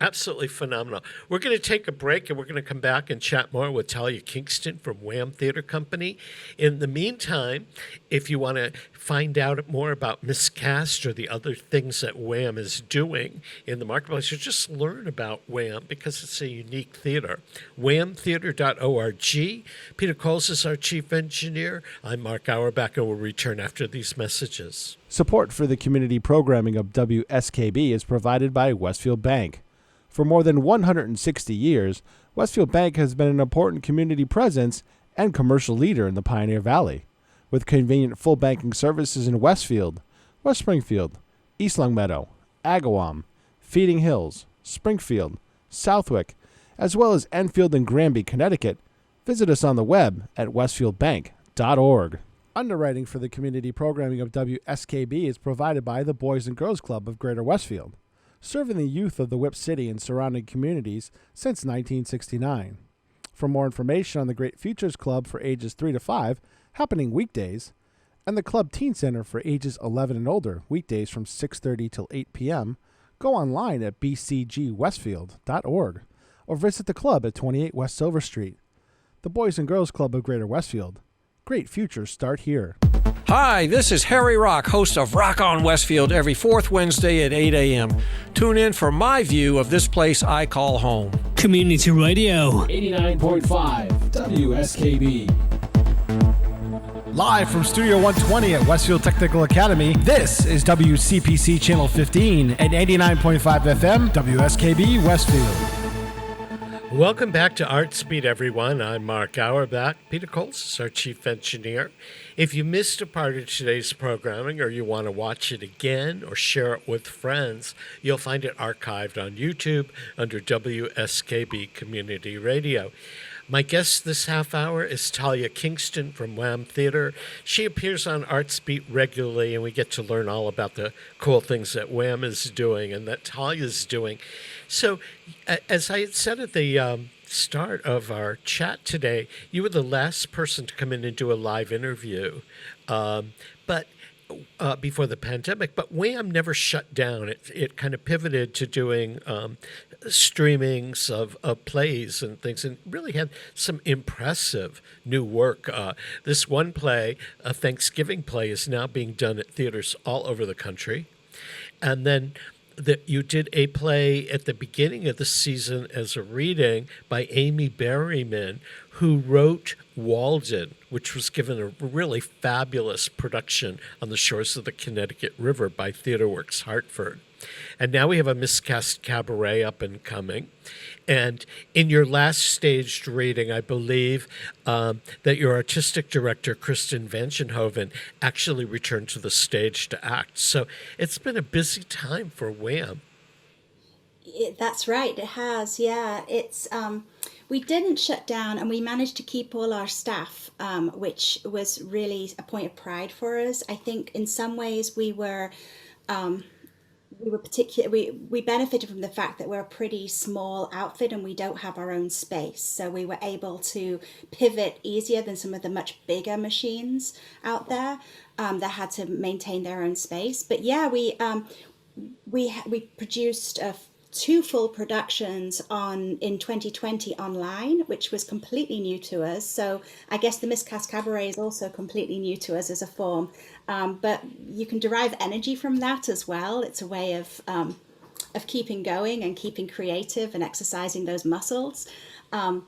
absolutely phenomenal. We're going to take a break and we're going to come back and chat more with Talya Kingston from Wham Theater Company. In the meantime, if you want to find out more about Miscast or the other things that Wham is doing in the marketplace, or just learn about Wham because it's a unique theater, whamtheater.org. Peter Coles is our chief engineer. I'm Mark Auerbach, and we'll return after these messages. Support for the community programming of WSKB is provided by Westfield Bank. For more than 160 years, Westfield Bank has been an important community presence and commercial leader in the Pioneer Valley. With convenient full banking services in Westfield, West Springfield, East Longmeadow, Agawam, Feeding Hills, Springfield, Southwick, as well as Enfield and Granby, Connecticut, visit us on the web at westfieldbank.org. Underwriting for the community programming of WSKB is provided by the Boys and Girls Club of Greater Westfield, serving the youth of the Whip City and surrounding communities since 1969. For more information on the Great Futures Club for ages 3 to 5, happening weekdays, and the Club Teen Center for ages 11 and older, weekdays from 6:30 till 8 p.m., go online at bcgwestfield.org or visit the club at 28 West Silver Street. The Boys and Girls Club of Greater Westfield. Great futures start here. Hi, this is Harry Rock, host of Rock on Westfield every fourth Wednesday at 8 a.m. Tune in for my view of this place I call home. Community Radio 89.5 WSKB. Live from Studio 120 at Westfield Technical Academy, this is WCPC Channel 15 at 89.5 FM, WSKB Westfield. Welcome back to Artsbeat, everyone. I'm Mark Auerbach. Peter Coles is our chief engineer. If you missed a part of today's programming or you want to watch it again or share it with friends, you'll find it archived on YouTube under WSKB Community Radio. My guest this half hour is Talya Kingston from Wham Theater. She appears on Artsbeat regularly, and we get to learn all about the cool things that Wham is doing and that Talya's doing. So, as I had said at the start of our chat today, you were the last person to come in and do a live interview, but before the pandemic. But Wham never shut down. It kind of pivoted to doing streamings of plays and things, and really had some impressive new work. This one play, a Thanksgiving play, is now being done at theaters all over the country. And then you did a play at the beginning of the season as a reading by Amy Berryman, who wrote Walden, which was given a really fabulous production on the shores of the Connecticut River by TheaterWorks Hartford. And now we have a Miscast Cabaret up and coming. And in your last staged reading, I believe that your artistic director, Kristen Vangenhoven, actually returned to the stage to act. So it's been a busy time for Wham. That's right. It has. Yeah. It's we didn't shut down, and we managed to keep all our staff, which was really a point of pride for us. I think in some ways we were we benefited from the fact that we're a pretty small outfit and we don't have our own space. So we were able to pivot easier than some of the much bigger machines out there that had to maintain their own space. But yeah, we produced 2 full productions in 2020 online, which was completely new to us. So I guess the Miscast Cabaret is also completely new to us as a form. But you can derive energy from that as well. It's a way of keeping going and keeping creative and exercising those muscles. And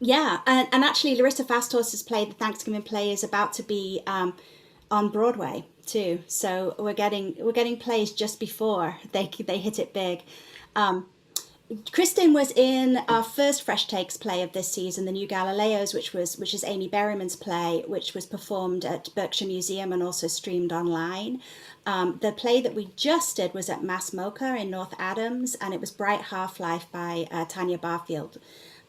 actually Larissa Fasthorse's play, the Thanksgiving play, is about to be on Broadway too. So we're getting plays just before they hit it big. Kristen was in our first Fresh Takes play of this season, The New Galileos, which is Amy Berryman's play, which was performed at Berkshire Museum and also streamed online. The play that we just did was at Mass Mocha in North Adams, and it was Bright Half-Life by Tanya Barfield.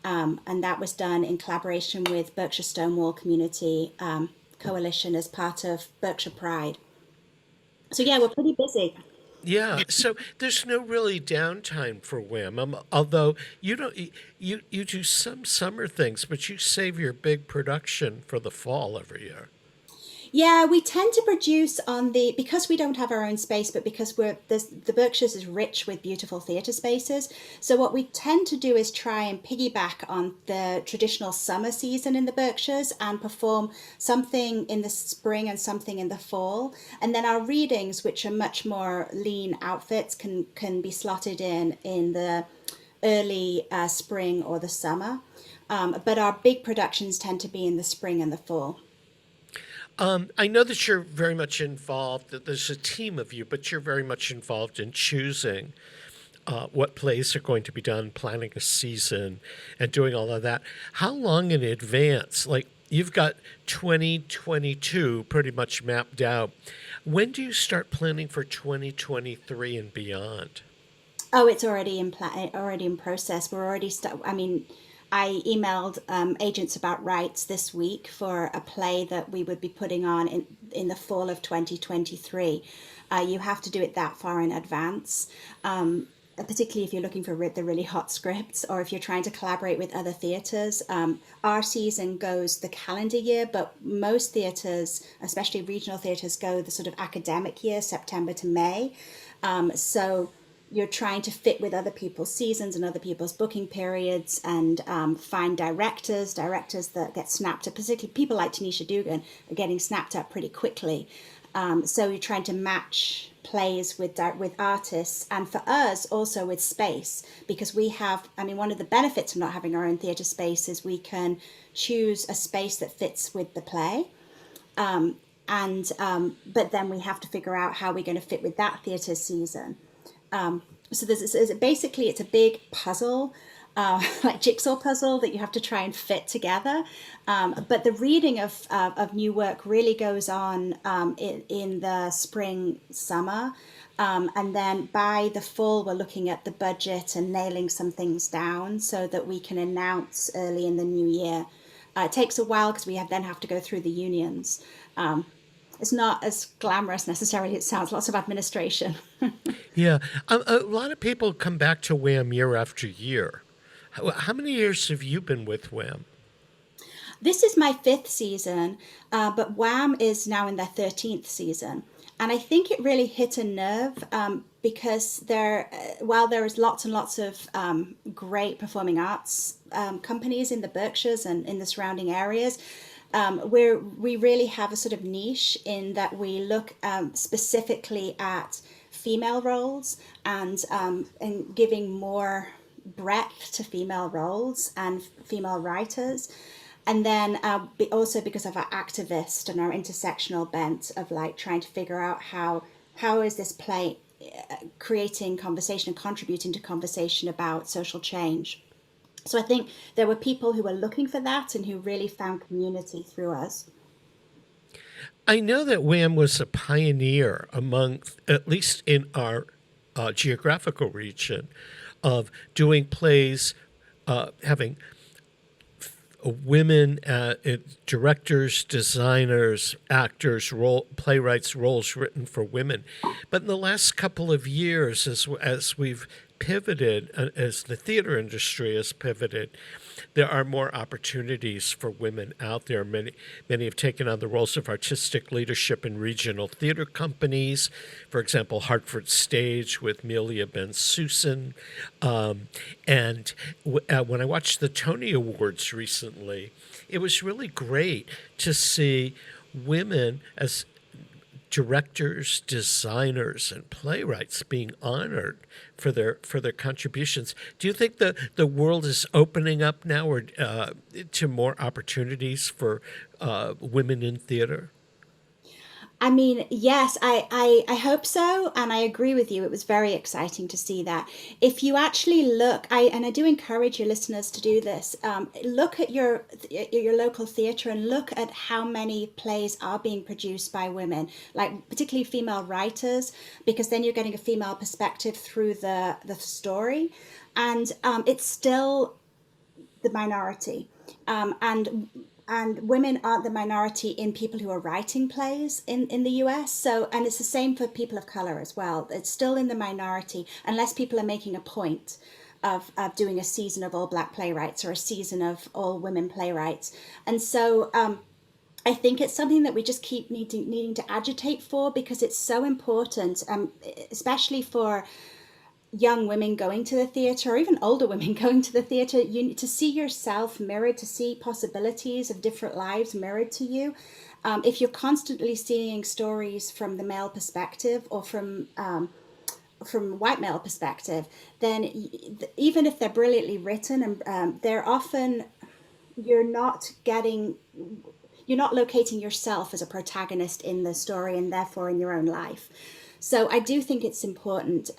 And that was done in collaboration with Berkshire Stonewall Community Coalition as part of Berkshire Pride. So yeah, we're pretty busy. Yeah, so there's no really downtime for Wham. Although you don't, you do some summer things, but you save your big production for the fall every year. Yeah, we tend to produce because we don't have our own space, but because the Berkshires is rich with beautiful theatre spaces. So what we tend to do is try and piggyback on the traditional summer season in the Berkshires and perform something in the spring and something in the fall. And then our readings, which are much more lean outfits, can be slotted in the early spring or the summer. But our big productions tend to be in the spring and the fall. I know that you're very much involved, that there's a team of you, but you're very much involved in choosing what plays are going to be done, planning a season, and doing all of that. How long in advance? Like, you've got 2022 pretty much mapped out. When do you start planning for 2023 and beyond? Oh, it's already in process. We're already I emailed agents about rights this week for a play that we would be putting on in the fall of 2023. You have to do it that far in advance, particularly if you're looking for the really hot scripts or if you're trying to collaborate with other theatres. Our season goes the calendar year, but most theatres, especially regional theatres, go the sort of academic year, September to May. So you're trying to fit with other people's seasons and other people's booking periods and find directors that get snapped up, particularly people like Tanisha Dugan are getting snapped up pretty quickly. So you're trying to match plays with artists, and for us also with space, because we have, one of the benefits of not having our own theatre space is we can choose a space that fits with the play. But then we have to figure out how we're going to fit with that theatre season. So basically it's a big puzzle, like jigsaw puzzle that you have to try and fit together. But the reading of new work really goes on in the spring, summer. And then by the fall, we're looking at the budget and nailing some things down so that we can announce early in the new year. It takes a while because we then have to go through the unions. It's not as glamorous necessarily as it sounds, lots of administration. Yeah. A lot of people come back to Wham year after year. How many years have you been with Wham? This is my 5th season, but Wham is now in their 13th season. And I think it really hit a nerve because while there is lots and lots of great performing arts companies in the Berkshires and in the surrounding areas, we really have a sort of niche in that we look specifically at female roles and giving more breadth to female roles and female writers. And then also because of our activist and our intersectional bent of like trying to figure out how is this play creating conversation and contributing to conversation about social change. So I think there were people who were looking for that and who really found community through us. I know that Wham was a pioneer among, at least in our geographical region, of doing plays, having women directors, designers, actors, playwrights, roles written for women. But in the last couple of years, as we've pivoted, as the theater industry has pivoted, there are more opportunities for women out there. Many have taken on the roles of artistic leadership in regional theater companies. For example, Hartford Stage with Melia Ben-Susan. And when I watched the Tony Awards recently, it was really great to see women as directors, designers, and playwrights being honored for their contributions. Do you think the world is opening up now or to more opportunities for women in theater? I mean, yes, I hope so, and I agree with you. It was very exciting to see that. If you actually look, and I do encourage your listeners to do this, look at your local theatre and look at how many plays are being produced by women, like particularly female writers, because then you're getting a female perspective through the story, and it's still the minority. And and women aren't the minority in people who are writing plays in the US. So, and it's the same for people of color as well. It's still in the minority unless people are making a point of doing a season of all Black playwrights or a season of all women playwrights. And so I think it's something that we just keep needing to agitate for, because it's so important, especially for young women going to the theatre, or even older women going to the theatre. You need to see yourself mirrored, to see possibilities of different lives mirrored to you. If you're constantly seeing stories from the male perspective or from white male perspective, then even if they're brilliantly written, and they're often, you're not locating yourself as a protagonist in the story, and therefore in your own life. So I do think it's important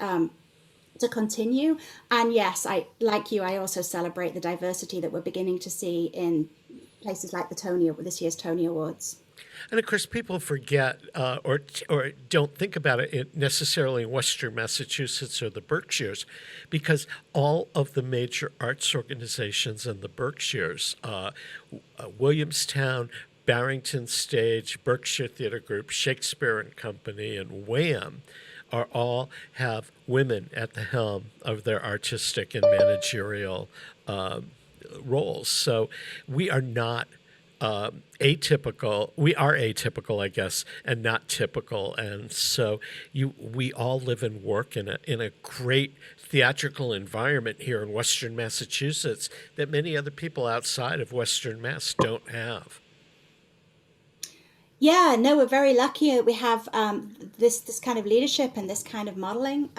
to continue. And yes, I also celebrate the diversity that we're beginning to see in places like this year's Tony Awards. And of course, people forget or don't think about it necessarily in Western Massachusetts or the Berkshires, because all of the major arts organizations in the Berkshires, Williamstown, Barrington Stage, Berkshire Theatre Group, Shakespeare and Company, and Wham, all have women at the helm of their artistic and managerial roles. So we are not atypical. We are atypical, I guess, and not typical. And so we all live and work in a great theatrical environment here in Western Massachusetts that many other people outside of Western Mass don't have. Yeah, no, we're very lucky. We have this kind of leadership and this kind of modeling.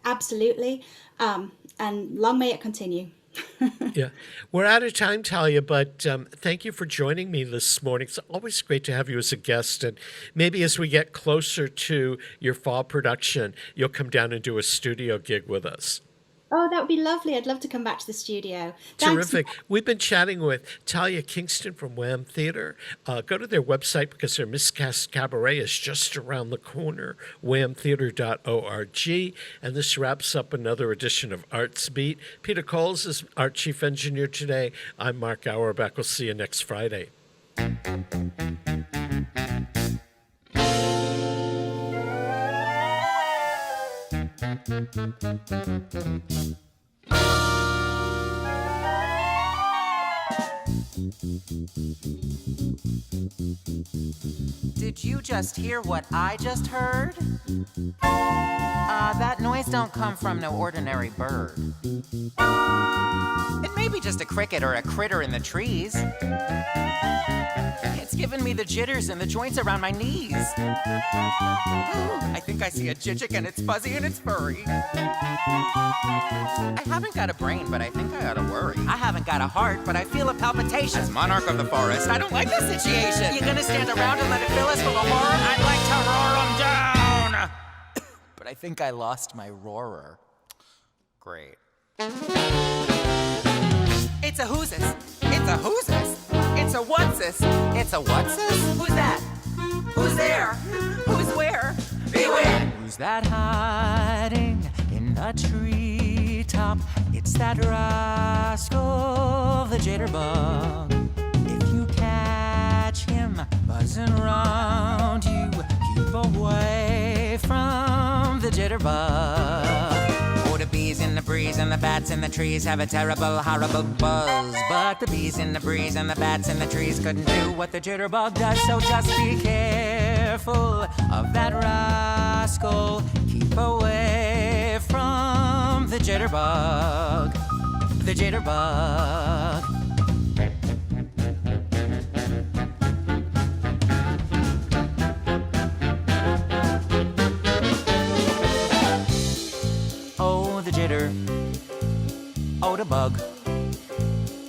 Absolutely. And long may it continue. Yeah, we're out of time, Talya, but thank you for joining me this morning. It's always great to have you as a guest, and maybe as we get closer to your fall production, you'll come down and do a studio gig with us. Oh, that would be lovely. I'd love to come back to the studio. Thanks. Terrific. We've been chatting with Talya Kingston from Wham Theatre. Go to their website because their Miscast Cabaret is just around the corner, whamtheatre.org. And this wraps up another edition of Artsbeat. Peter Coles is our chief engineer today. I'm Mark Auerbach. We'll see you next Friday. Did you just hear what I just heard? That noise don't come from no ordinary bird. It may be just a cricket or a critter in the trees. It's giving me the jitters and the joints around my knees. I think I see a jijik and it's fuzzy and it's furry. I haven't got a brain, but I think I ought to worry. I haven't got a heart, but I feel a palpitation. As monarch of the forest, I don't like this situation. You gonna stand around and let it fill us full of horror? I'd like to roar 'em down. But I think I lost my roarer. Great. It's a who's this? It's a who's this? It's a what's this? It's a what's this? Who's that? Who's there? Who's where? Beware! Who's that hiding in the treetop? It's that rascal, the jitterbug. If you catch him buzzing around you, keep away from the jitterbug. Oh, the bees in the breeze and the bats in the trees have a terrible, horrible buzz. But the bees in the breeze and the bats in the trees couldn't do what the jitterbug does. So just be careful of that rascal. Keep away from the jitterbug. The jitterbug. Oh, the jitter. Oh, the bug.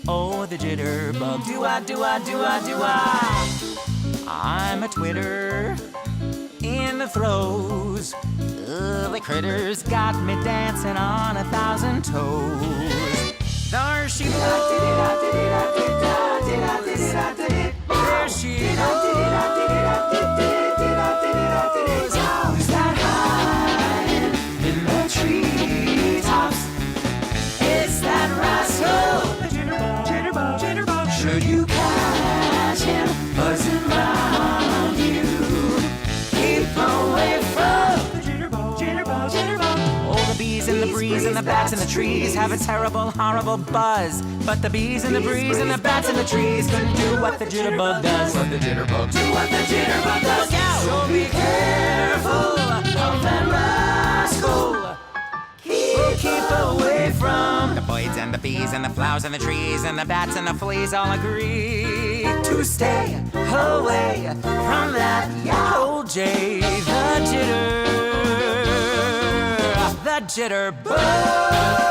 Oh, the jitterbug. Do-I, do-I, do-I, do-I. I'm a twitter in the throes. The critters got me dancing on 1,000 toes. There she blows. There she goes. Who's that hiding in the treetops? It's that rascal. Jitterbug, jitterbug, jitterbug. Should you catch and the breeze and the bats and the trees have a terrible, horrible buzz. But the bees and the breeze and the bats and the trees couldn't do what the jitterbug does. What the jitterbug do, what the jitterbug does. Look out! So be careful of that rascal. Keep away from the birds and the bees and the flowers and the trees and the bats and the fleas all agree to stay away from that old jay, the jitterbug.